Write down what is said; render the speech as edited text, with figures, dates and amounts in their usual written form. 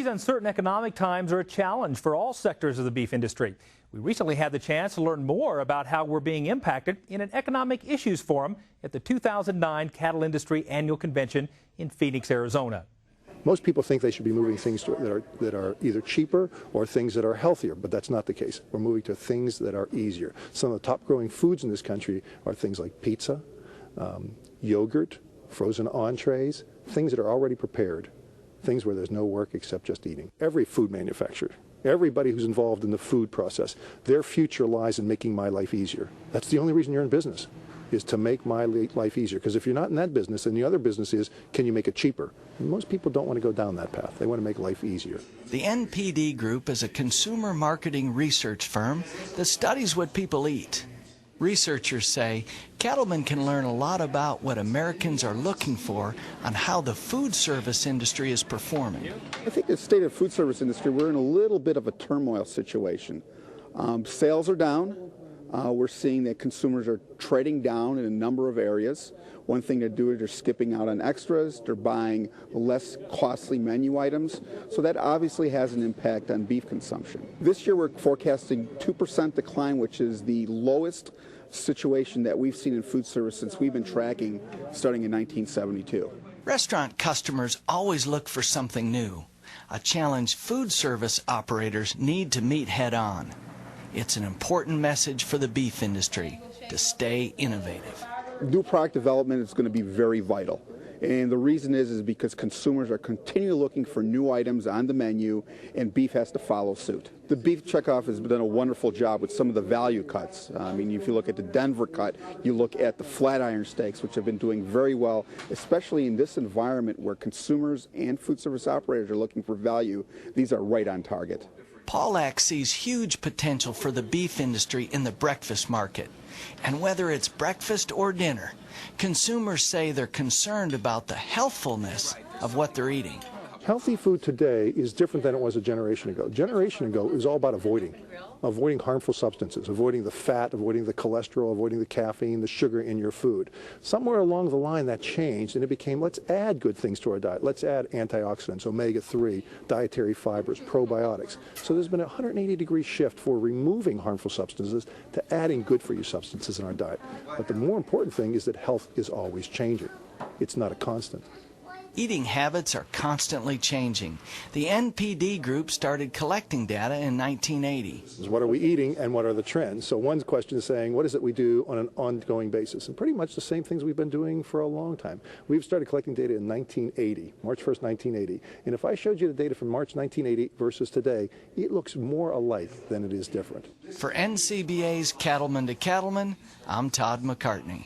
These uncertain economic times are a challenge for all sectors of the beef industry. We recently had the chance to learn more about how we're being impacted in an economic issues forum at the 2009 Cattle Industry Annual Convention in Phoenix, Arizona. Most people think they should be moving things that are either cheaper or things that are healthier, but that's not the case. We're moving to things that are easier. Some of the top growing foods in this country are things like pizza, yogurt, frozen entrees, things that are already prepared, things where there's no work except just eating. Every food manufacturer, everybody who's involved in the food process, their future lies in making my life easier. That's the only reason you're in business, is to make my life easier. Because if you're not in that business, then the other business is, can you make it cheaper? And most people don't want to go down that path. They want to make life easier. The NPD Group is a consumer marketing research firm that studies what people eat. Researchers say Cattlemen can learn a lot about what Americans are looking for on how the food service industry is performing. I think the state of the food service industry, we're in a little bit of a turmoil situation. Sales are down. We're seeing that consumers are trading down in a number of areas. One thing they're doing is they're skipping out on extras. They're buying less costly menu items. So that obviously has an impact on beef consumption. This year we're forecasting 2% decline, which is the lowest situation that we've seen in food service since we've been tracking starting in 1972. Restaurant customers always look for something new, a challenge food service operators need to meet head on. It's an important message for the beef industry to stay innovative. New product development is going to be very vital. And the reason is because consumers are continually looking for new items on the menu, and beef has to follow suit. The beef checkoff has done a wonderful job with some of the value cuts. I mean, if you look at the Denver cut, you look at the flat iron steaks, which have been doing very well, especially in this environment where consumers and food service operators are looking for value. These are right on target. Paulak sees huge potential for the beef industry in the breakfast market. And whether it's breakfast or dinner, consumers say they're concerned about the healthfulness of what they're eating. Healthy food today is different than it was a generation ago. A generation ago, it was all about avoiding harmful substances, avoiding the fat, avoiding the cholesterol, avoiding the caffeine, the sugar in your food. Somewhere along the line that changed, and it became, let's add good things to our diet. Let's add antioxidants, omega-3, dietary fibers, probiotics. So there's been a 180-degree shift for removing harmful substances to adding good-for-you substances in our diet. But the more important thing is that health is always changing. It's not a constant. Eating habits are constantly changing. The NPD Group started collecting data in 1980. What are we eating and what are the trends? So one question is saying, what is it we do on an ongoing basis? And pretty much the same things we've been doing for a long time. We've started collecting data in 1980, March 1st, 1980. And if I showed you the data from March 1980 versus today, it looks more alike than it is different. For NCBA's Cattlemen to Cattlemen, I'm Todd McCartney.